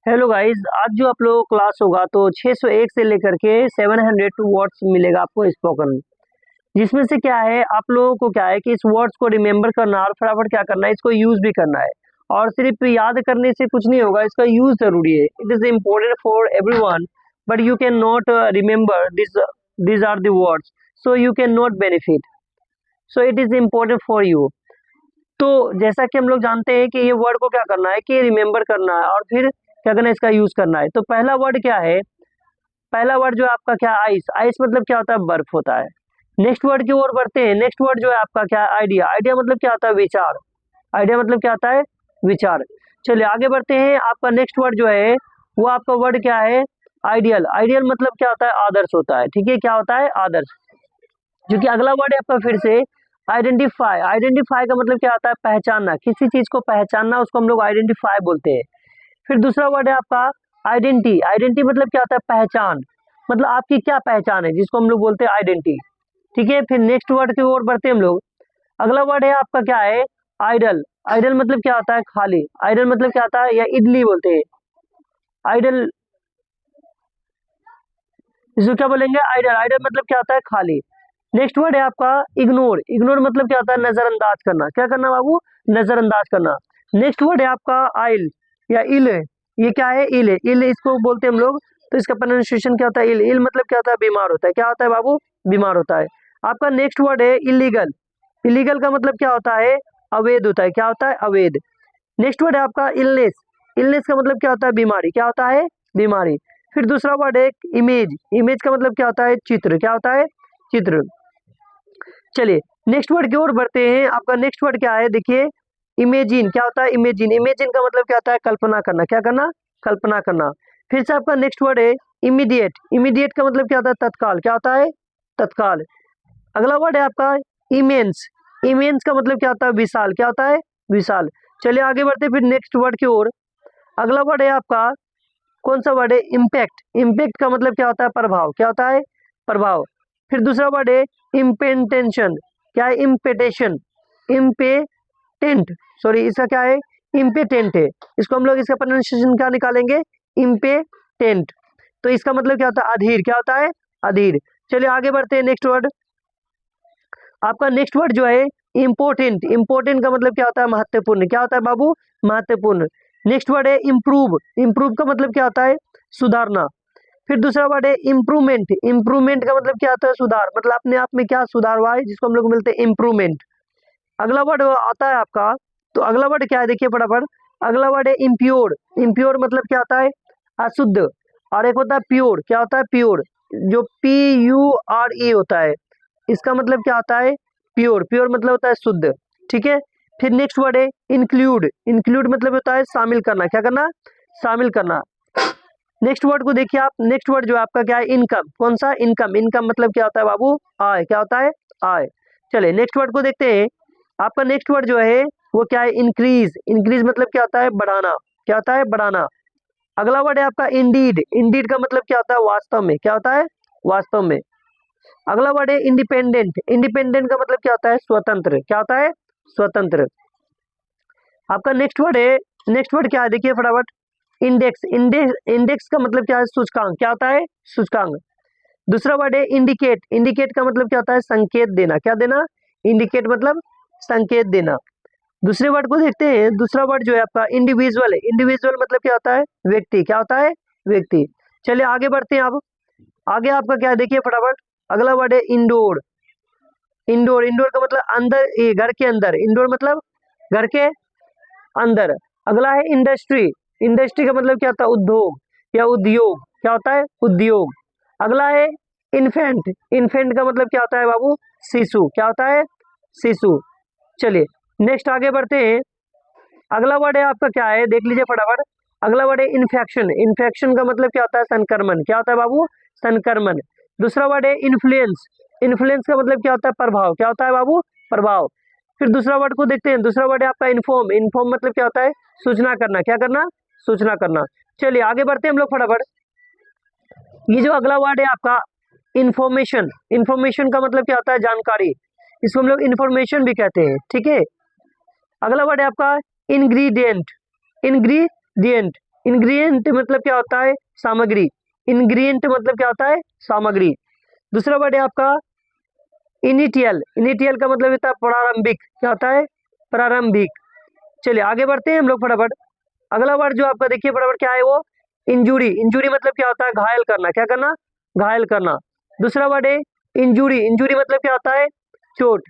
Hello guys, आज जो आप लोगों को क्लास होगा तो 601 से लेकर के 702 वर्ड्स मिलेगा आपको स्पोकन। जिसमें से क्या है, आप लोगों को क्या है कि इस वर्ड्स को रिमेंबर करना और फटाफट क्या करना है, इसको यूज भी करना है। और सिर्फ याद करने से कुछ नहीं होगा, इसका यूज जरूरी है। It is important for everyone, but you can not remember this are the words, so you can not benefit, so it is important for you. तो जैसा कि हम लोग जानते हैं कि ये वर्ड को क्या करना है कि रिमेंबर करना है और फिर क्या करना है, इसका यूज करना है। तो पहला वर्ड क्या है, पहला वर्ड जो है आपका क्या, आइस। आइस मतलब क्या होता है, बर्फ होता है। नेक्स्ट वर्ड की ओर बढ़ते हैं। नेक्स्ट वर्ड जो है आपका क्या है, आइडिया। आइडिया मतलब क्या होता है, विचार। आइडिया मतलब क्या होता है, विचार। चलिए आगे बढ़ते हैं। आपका नेक्स्ट वर्ड जो है वो आपका वर्ड क्या है, आइडियल। आइडियल मतलब क्या होता है, आदर्श होता है। ठीक है, क्या होता है, आदर्श। जो कि अगला वर्ड है आपका फिर से आइडेंटिफाई। आइडेंटिफाई का मतलब क्या होता है, पहचानना। किसी चीज को पहचानना, उसको हम लोग आइडेंटिफाई बोलते हैं। फिर दूसरा वर्ड है आपका आइडेंटिटी। आइडेंटिटी मतलब क्या होता है, पहचान। मतलब आपकी क्या पहचान है, जिसको हम लोग बोलते हैं आइडेंटिटी। ठीक है, फिर नेक्स्ट वर्ड की ओर बढ़ते हैं हम लोग। अगला वर्ड है आपका क्या है, आइडल। आइडल मतलब क्या होता है, खाली। आइडल मतलब क्या होता है, या इडली बोलते हैं आइडल, इसको क्या बोलेंगे, आइडल। आइडल मतलब क्या होता है, खाली। नेक्स्ट वर्ड है आपका इग्नोर। इग्नोर मतलब क्या होता है, नजरअंदाज करना। क्या करना बाबू, नजरअंदाज करना। नेक्स्ट वर्ड है आपका आइल या इल। ये क्या है, इल है। इल इसको बोलते हैं हम लोग। तो इसका प्रोनाउंसिएशन क्या होता है, इल। इल मतलब क्या होता है, बीमार होता है। क्या होता है बाबू, बीमार होता है। आपका नेक्स्ट वर्ड है इलीगल। इलीगल का मतलब क्या होता है, अवैध होता है। क्या होता है, अवैध। नेक्स्ट वर्ड है आपका इलनेस। इलनेस का मतलब क्या होता है, बीमारी। क्या होता है, बीमारी। फिर दूसरा वर्ड है इमेज। इमेज का मतलब क्या होता है, चित्र। क्या होता है, चित्र। चलिए नेक्स्ट वर्ड की ओर बढ़ते हैं। आपका नेक्स्ट वर्ड क्या है, देखिए इमेजिन। क्या होता है, इमेजिन। इमेजिन का मतलब क्या होता है, कल्पना करना। क्या करना, कल्पना करना। फिर से आपका नेक्स्ट वर्ड है इमीडिएट। इमीडिएट का मतलब क्या होता है, तत्काल। क्या होता है, तत्काल। अगला वर्ड है आपका इमेंस। इमेंस का मतलब क्या होता है, विशाल। क्या होता है, विशाल। चलिए आगे बढ़ते हैं फिर नेक्स्ट वर्ड की ओर। अगला वर्ड है आपका कौन सा वर्ड है, इम्पैक्ट। इम्पैक्ट का मतलब क्या होता है, प्रभाव। क्या होता है, प्रभाव। फिर दूसरा वर्ड है इम्पेटेंशन। क्या है, इम्पेटेशन। इम्पेटेंट, सॉरी इसका क्या है, इम्पेटेंट है। इसको हम लोग इसका प्रोनाउंसिएशन क्या निकालेंगे, इम्पेटेंट। तो इसका मतलब क्या होता है, अधीर। क्या होता है, अधीर। चलिए आगे बढ़ते हैं नेक्स्ट वर्ड। आपका नेक्स्ट वर्ड जो है इम्पोर्टेंट। इम्पोर्टेंट का मतलब क्या होता है, महत्वपूर्ण। क्या होता है बाबू, महत्वपूर्ण। नेक्स्ट वर्ड है इम्प्रूव। इम्प्रूव का मतलब क्या होता है, सुधारना। फिर दूसरा वर्ड है इम्प्रूवमेंट। इम्प्रूवमेंट का मतलब क्या होता है, सुधार। मतलब अपने आप में क्या सुधार हुआ है, जिसको हम लोग मिलते हैं इम्प्रूवमेंट। अगला वर्ड आता है आपका, तो अगला वर्ड क्या है, देखिए फटाफट। अगला वर्ड है इम्प्योर। इम्प्योर मतलब क्या होता है, अशुद्ध। और एक होता है प्योर। क्या होता है, प्योर, जो PURE होता है। इसका मतलब क्या होता है, प्योर। प्योर मतलब होता है शुद्ध। ठीक है। फिर नेक्स्ट वर्ड है इंक्लूड। इंक्लूड मतलब होता है शामिल करना। क्या करना, शामिल करना। नेक्स्ट वर्ड को देखिए आप। नेक्स्ट वर्ड जो है आपका क्या है, इनकम। कौन सा, इनकम। इनकम मतलब क्या होता है बाबू, आय। क्या होता है, आय। चलिए नेक्स्ट वर्ड को देखते हैं। आपका नेक्स्ट वर्ड जो है वो क्या है, इंक्रीज। इंक्रीज मतलब क्या होता है, बढ़ाना। क्या होता है, बढ़ाना। अगला वर्ड है आपका इंडीड। इंडीड का मतलब क्या होता है, वास्तव में। क्या होता है, वास्तव में। अगला वर्ड है इंडिपेंडेंट। इंडिपेंडेंट का मतलब क्या होता है, स्वतंत्र। क्या होता है, स्वतंत्र। आपका नेक्स्ट वर्ड है, नेक्स्ट वर्ड क्या है, देखिए फटाफट। इंडेक्स। इंडेक्स का मतलब क्या है, सूचकांक। क्या होता है, सूचकांक। दूसरा वर्ड है इंडिकेट। इंडिकेट का मतलब क्या होता है, संकेत देना। क्या देना, इंडिकेट मतलब संकेत देना। दूसरे वर्ड को देखते हैं। दूसरा वर्ड जो है आपका इंडिविजुअल है। इंडिविजुअल मतलब क्या होता है, व्यक्ति। क्या होता है, व्यक्ति। चलिए आगे बढ़ते हैं। अब आगे आपका क्या है, देखिए फटाफट। अगला वर्ड है इंडोर। इंडोर। इंडोर का मतलब अंदर, ये घर के अंदर। इंडोर मतलब घर के अंदर। अगला है इंडस्ट्री। इंडस्ट्री का मतलब क्या होता है, उद्योग या उद्योग। क्या होता है, उद्योग। अगला है इन्फेंट। इन्फेंट का मतलब क्या होता है बाबू, शिशु। क्या होता है, शिशु। चलिए नेक्स्ट आगे बढ़ते हैं। अगला वर्ड है आपका क्या है, देख लीजिए फटाफट। अगला वर्ड है इन्फेक्शन। इन्फेक्शन का मतलब क्या होता है, संक्रमण। क्या होता है बाबू, संक्रमण। दूसरा वर्ड है इन्फ्लुएंस। इन्फ्लुएंस का मतलब क्या होता है, प्रभाव। क्या होता है बाबू, प्रभाव। फिर दूसरा वर्ड को देखते हैं। दूसरा वर्ड है आपका इन्फॉर्म। इन्फॉर्म मतलब क्या होता है, सूचना करना। क्या करना, सूचना करना। चलिए आगे बढ़ते हैं हम लोग फटाफट। ये जो अगला वर्ड है आपका इंफॉर्मेशन। इंफॉर्मेशन का मतलब क्या होता है, जानकारी। इसको हम लोग इंफॉर्मेशन भी कहते हैं। ठीक है। अगला वर्ड है आपका इंग्रेडिएंट। इंग्रेडिएंट इंग्रेडिएंट मतलब क्या होता है? सामग्री। इंग्रेडिएंट मतलब क्या होता है? सामग्री। दूसरा वर्ड है आपका इनिटियल। इनिटियल का मतलब होता है प्रारंभिक। क्या होता है? प्रारंभिक। चलिए आगे बढ़ते हैं हम लोग फटाफट। अगला वर्ड जो आपका देखिए फटाफट क्या है वो? इंजुरी। इंजुरी मतलब क्या होता है? घायल करना। क्या करना? घायल करना। दूसरा वर्ड है इंजुरी। इंजुरी मतलब क्या होता है? चोट।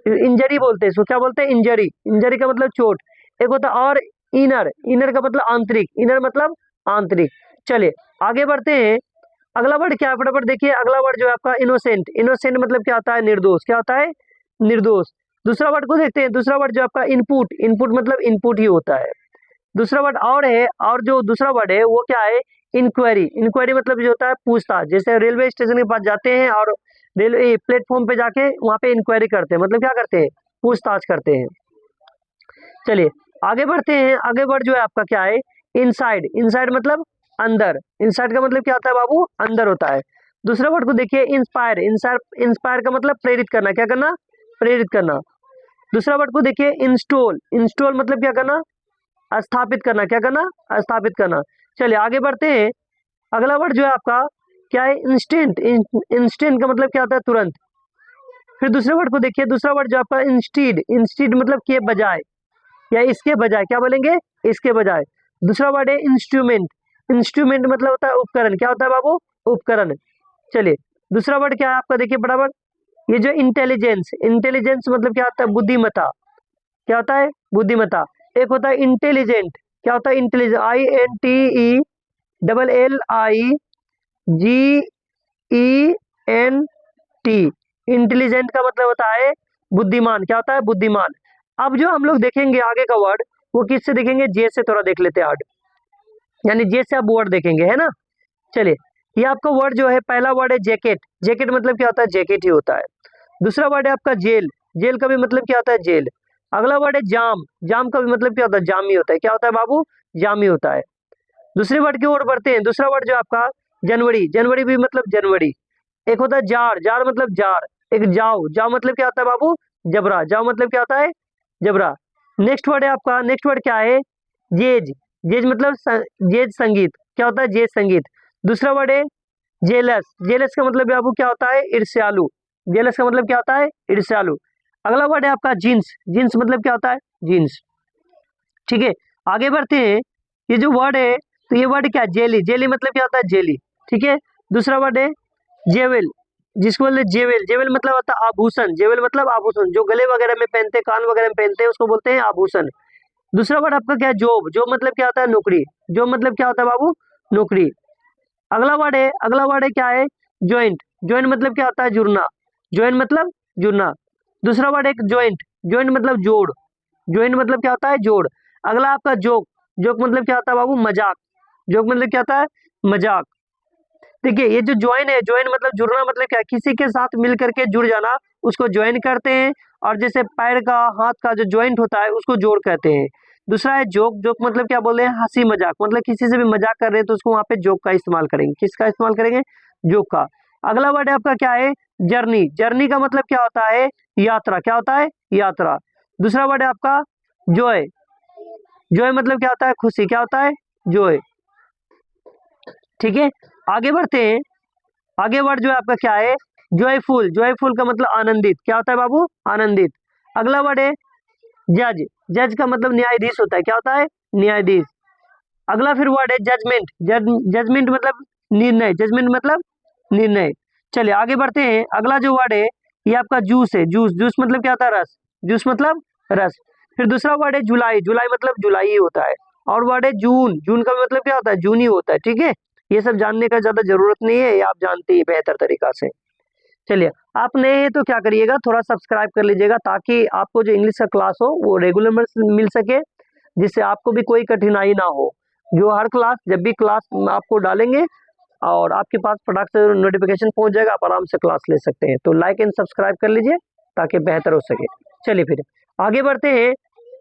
इंजरी बोलते हैं इसको। क्या बोलते हैं? इंजरी। इंजरी का मतलब चोट। एक होता है और इनर। इनर का मतलब आंतरिक। इनर मतलब आंतरिक। चलिए आगे बढ़ते हैं। अगला वर्ड क्या है फटाफट देखिए। अगला वर्ड जो है आपका इनोसेंट। इनोसेंट मतलब क्या होता है? निर्दोष। क्या होता है? निर्दोष। दूसरा वर्ड को देखते हैं। दूसरा वर्ड जो आपका इनपुट। इनपुट मतलब इनपुट ही होता है। दूसरा वर्ड और है। और जो दूसरा वर्ड है वो क्या है? इंक्वायरी। इंक्वायरी मतलब जो होता है पूछताछ। जैसे रेलवे स्टेशन के पास जाते हैं और रेलवे प्लेटफॉर्म पे जाके वहां पे इंक्वायरी करते हैं, मतलब क्या करते हैं? पूछताछ करते हैं। चलिए आगे बढ़ते हैं। आगे वर्ड जो है आपका क्या है? इनसाइड। इनसाइड मतलब अंदर। इनसाइड का मतलब क्या होता है बाबू? अंदर होता है। दूसरा वर्ड को देखिए इंस्पायर। इंस्पायर इंस्पायर का मतलब प्रेरित करना। क्या करना? प्रेरित करना। दूसरा वर्ड को देखिए इंस्टॉल। इंस्टॉल मतलब क्या करना? स्थापित करना। क्या करना? स्थापित करना। चलिए आगे बढ़ते हैं। अगला वर्ड जो है आपका क्या है? इंस्टेंट। इंस्टेंट का मतलब क्या होता है? तुरंत। फिर दूसरे वर्ड को देखिए। दूसरा वर्ड जो आपका इंस्टीड। इंस्टीड मतलब के बजाय या इसके बजाय। क्या बोलेंगे? इसके बजाय। दूसरा वर्ड है इंस्ट्रूमेंट। इंस्ट्रूमेंट मतलब होता है उपकरण। क्या होता है बाबू? उपकरण। चलिए दूसरा वर्ड क्या है आपका देखिए बराबर। ये जो इंटेलिजेंस। इंटेलिजेंस मतलब क्या होता है? बुद्धिमत्ता। क्या होता है? बुद्धिमत्ता। एक होता है इंटेलिजेंट। क्या होता है? इंटेलिजेंट। INTELLIGENT। इंटेलिजेंट का मतलब होता है बुद्धिमान। क्या होता है? बुद्धिमान। अब जो हम लोग देखेंगे आगे का वर्ड वो किससे देखेंगे? जे से थोड़ा देख लेते हैं आज। यानी जे से आप वर्ड देखेंगे, है ना। चलिए ये आपका वर्ड जो है पहला वर्ड है जैकेट। जैकेट मतलब क्या होता है? जैकेट ही होता है। दूसरा वर्ड है आपका जेल। जेल का भी मतलब क्या होता है? जेल। अगला वर्ड है जाम। जाम का भी मतलब क्या होता है? जाम ही होता है। क्या होता है बाबू? जाम ही होता है। दूसरे वर्ड की ओर बढ़ते हैं। दूसरा वर्ड जो आपका जनवरी। जनवरी भी मतलब जनवरी। एक होता है जार। जार मतलब जार। एक जाओ। जाओ मतलब क्या होता है बाबू? जबरा। जाओ मतलब क्या होता है? जबरा। नेक्स्ट वर्ड है आपका। नेक्स्ट वर्ड क्या है? जेज। जेज मतलब जेज संगीत। क्या होता है? जेज संगीत। दूसरा वर्ड है जेलस। जेलस का मतलब बाबू क्या होता है? ईर्ष्यालु। जेलस का मतलब क्या होता है? ईर्ष्यालु। अगला वर्ड है आपका जींस। जींस मतलब क्या होता है? जींस। ठीक है आगे बढ़ते हैं। ये जो वर्ड है तो ये वर्ड क्या है? जेली। जेली मतलब क्या होता है? जेली। ठीक है। दूसरा वर्ड है जेवेल। जिसको बोलते हैं जेवेल। जेवेल मतलब होता है आभूषण। जेवेल मतलब आभूषण जो गले वगैरह में पहनते हैं, कान वगैरह में पहनते हैं, उसको बोलते हैं आभूषण। दूसरा वर्ड आपका क्या है? जॉब। जॉब मतलब क्या होता है? नौकरी। जॉब मतलब क्या होता है बाबू? नौकरी। अगला वर्ड है क्या है? ज्वाइंट। ज्वाइंट मतलब क्या होता है? जुड़ना। ज्वाइंट मतलब जुड़ना। दूसरा वर्ड है ज्वाइंट। ज्वाइंट मतलब जोड़। ज्वाइंट मतलब क्या होता है? जोड़। अगला आपका जोक। जोक मतलब क्या होता है बाबू? मजाक। जोक मतलब क्या होता है? मजाक। देखिए ये जो ज्वाइन है, ज्वाइन मतलब जुड़ना, मतलब क्या है? किसी के साथ मिल करके जुड़ जाना, उसको ज्वाइन करते हैं। और जैसे पैर का, हाथ का जो ज्वाइंट होता है उसको जोड़ कहते हैं। दूसरा है जोक। जोक मतलब क्या बोले हैं? हंसी मजाक। मतलब किसी से भी मजाक कर रहे हैं तो उसको वहां पे जोक का इस्तेमाल करेंगे। किसका इस्तेमाल करेंगे? जोक का। अगला वर्ड है आपका क्या है? जर्नी। जर्नी का मतलब क्या होता है? यात्रा। क्या होता है? यात्रा। दूसरा वर्ड है आपका जॉय। जॉय मतलब क्या होता है? खुशी। क्या होता है? जॉय। ठीक है आगे बढ़ते हैं। आगे वर्ड जो है आपका क्या है? जॉयफुल। जॉयफुल का मतलब आनंदित। क्या होता है बाबू? आनंदित। अगला वर्ड है जज। जज का मतलब न्यायाधीश होता है। क्या होता है? न्यायाधीश। अगला फिर वर्ड है जजमेंट। जजमेंट मतलब निर्णय। जजमेंट मतलब निर्णय। चलिए आगे बढ़ते हैं। अगला जो वर्ड है ये आपका जूस है। जूस। जूस मतलब क्या होता है? रस। जूस मतलब रस। फिर दूसरा वर्ड है जुलाई। जुलाई मतलब जुलाई ही होता है। और वर्ड है जून। जून का मतलब क्या होता है? जून ही होता है। ठीक है ये सब जानने का ज्यादा जरूरत नहीं है, ये आप जानते ही बेहतर तरीका से। चलिए आप नए हैं तो क्या करिएगा, थोड़ा सब्सक्राइब कर लीजिएगा ताकि आपको जो इंग्लिश का क्लास हो वो रेगुलर मिल सके, जिससे आपको भी कोई कठिनाई ना हो। जो हर क्लास, जब भी क्लास आपको डालेंगे और आपके पास फटाक से नोटिफिकेशन पहुंच जाएगा, आप आराम से क्लास ले सकते हैं। तो लाइक एंड सब्सक्राइब कर लीजिए ताकि बेहतर हो सके। चलिए फिर आगे बढ़ते हैं।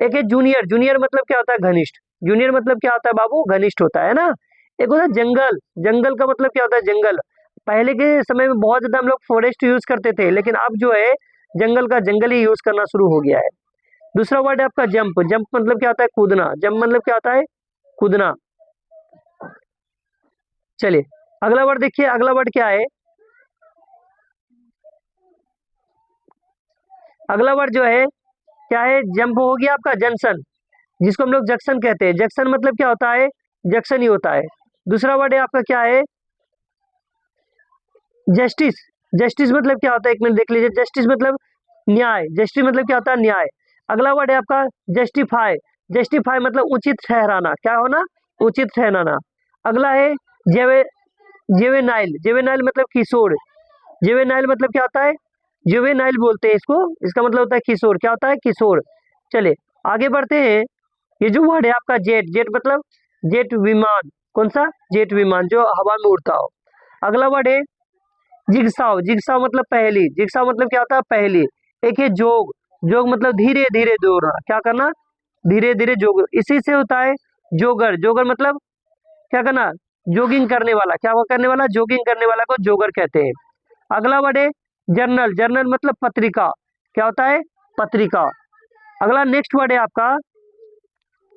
एक है जूनियर। जूनियर मतलब क्या होता है? घनिष्ठ। जूनियर मतलब क्या होता है बाबू? घनिष्ठ होता है ना। एक होता है जंगल। जंगल का मतलब क्या होता है? जंगल। पहले के समय में बहुत ज्यादा हम लोग फॉरेस्ट यूज करते थे, लेकिन अब जो है जंगल का जंगल ही यूज करना शुरू हो गया है। दूसरा वर्ड है आपका जंप। जंप मतलब क्या होता है? कूदना। जंप मतलब क्या होता है? कूदना। चलिए अगला वर्ड देखिए, अगला वर्ड क्या है, अगला वर्ड जो है क्या है, जंप हो गया आपका जंक्शन, जिसको हम लोग जंक्शन कहते हैं। जंक्शन मतलब क्या होता है, जंक्शन ही होता है। दूसरा वर्ड है आपका क्या है, जस्टिस। जस्टिस मतलब क्या होता है, एक मिनट देख लीजिए, जस्टिस मतलब न्याय, जस्टिस मतलब क्या होता है, न्याय। अगला वर्ड है आपका जस्टिफाई। जस्टिफाई मतलब उचित ठहराना, क्या होना, उचित ठहराना। अगला है जेवे जेवेनाइल। जेवेनाइल मतलब किशोर। जेवेनाइल मतलब क्या होता है, जुवेनाइल बोलते हैं इसको, इसका मतलब होता है किशोर, क्या होता है, किशोर। चलिए आगे बढ़ते हैं। ये जो वर्ड है आपका जेट, जेट मतलब जेट विमान, कौन सा, जेट विमान जो हवा में उड़ता हो। अगला वर्ड है जिगसाव। जिगसाव मतलब पहेली, जिगसाव मतलब क्या होता है, पहेली। एक है जोग, जोग मतलब धीरे धीरे दौड़ना, क्या करना, धीरे धीरे जोग, इसी से होता है जोगर। जोगर मतलब क्या करना, जोगिंग करने वाला, क्या वो करने वाला, जोगिंग करने वाला को जोगर कहते हैं। अगला वर्ड है जर्नल। जर्नल मतलब पत्रिका, क्या होता है, पत्रिका। अगला नेक्स्ट वर्ड है आपका,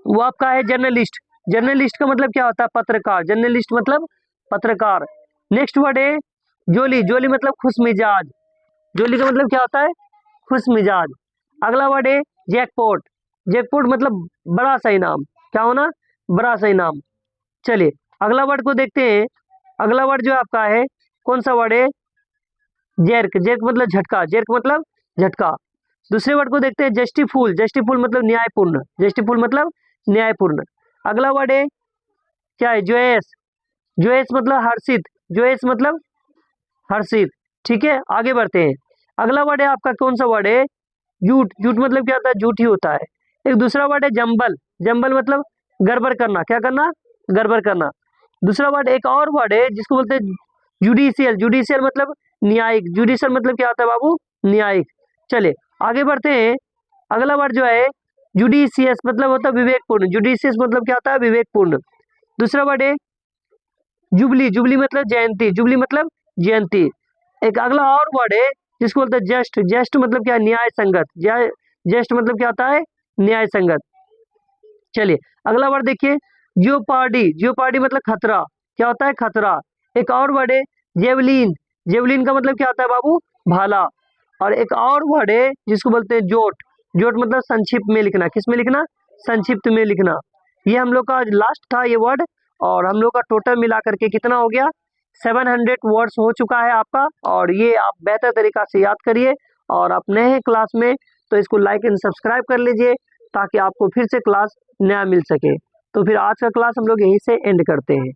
वो आपका है जर्नलिस्ट। जर्नलिस्ट का मतलब क्या होता है, पत्रकार। जर्नलिस्ट मतलब पत्रकार। नेक्स्ट वर्ड है जोली। जोली मतलब खुश मिजाज। जोली का मतलब क्या होता है, खुश मिजाज। अगला वर्ड है जैकपॉट। जैकपॉट मतलब बड़ा सा इनाम, क्या होना, बड़ा सा इनाम। चलिए अगला वर्ड को देखते हैं। अगला वर्ड जो आपका है कौन सा वर्ड है, जैक। जैक मतलब झटका, जैक मतलब झटका। दूसरे वर्ड को देखते हैं जस्टिफुल। जस्टिफुल मतलब न्यायपूर्ण, जस्टिफुल मतलब न्यायपूर्ण। अगला वर्ड है क्या है, जोयस। जोयस मतलब हर्षित, जोयस मतलब हर्षित। ठीक है आगे बढ़ते हैं। अगला वर्ड है आपका कौन सा वर्ड है, झूठ। झूठ मतलब क्या होता है, झूठ ही होता है। एक दूसरा वर्ड है जंबल। जंबल मतलब गड़बड़ करना, क्या करना, गड़बड़ करना। दूसरा वर्ड, एक और वर्ड है जिसको बोलते हैं जुडिशियल। जुडिशियल मतलब न्यायिक। जुडिशियल मतलब क्या होता है बाबू, न्यायिक। चले आगे बढ़ते हैं। अगला वर्ड जो है जुडिशियस मतलब होता है विवेकपूर्ण। जुडिशियस मतलब क्या होता है, विवेकपूर्ण। दूसरा वर्ड है जुबली। जुबली मतलब जयंती, जुबली मतलब जयंती। एक अगला और वर्ड है जिसको बोलते हैं जस्ट। जस्ट मतलब क्या, न्याय संगत। जस्ट मतलब क्या होता है, न्याय संगत। चलिए अगला वर्ड देखिए जियोपार्डी। जियोपार्डी मतलब खतरा, क्या होता है, खतरा। एक और वर्ड है जेवलिन। जेवलिन का मतलब क्या होता है बाबू, भाला। और एक और वर्ड है जिसको बोलते हैं जोट। जोट मतलब संक्षिप्त में लिखना, किस में लिखना, संक्षिप्त में लिखना। ये हम लोग का आज लास्ट था ये वर्ड। और हम लोग का टोटल मिला करके कितना हो गया, 700 वर्ड्स हो चुका है आपका। और ये आप बेहतर तरीका से याद करिए। और आप नए हैं क्लास में तो इसको लाइक एंड सब्सक्राइब कर लीजिए, ताकि आपको फिर से क्लास नया मिल सके। तो फिर आज का क्लास हम लोग यहीं से एंड करते हैं।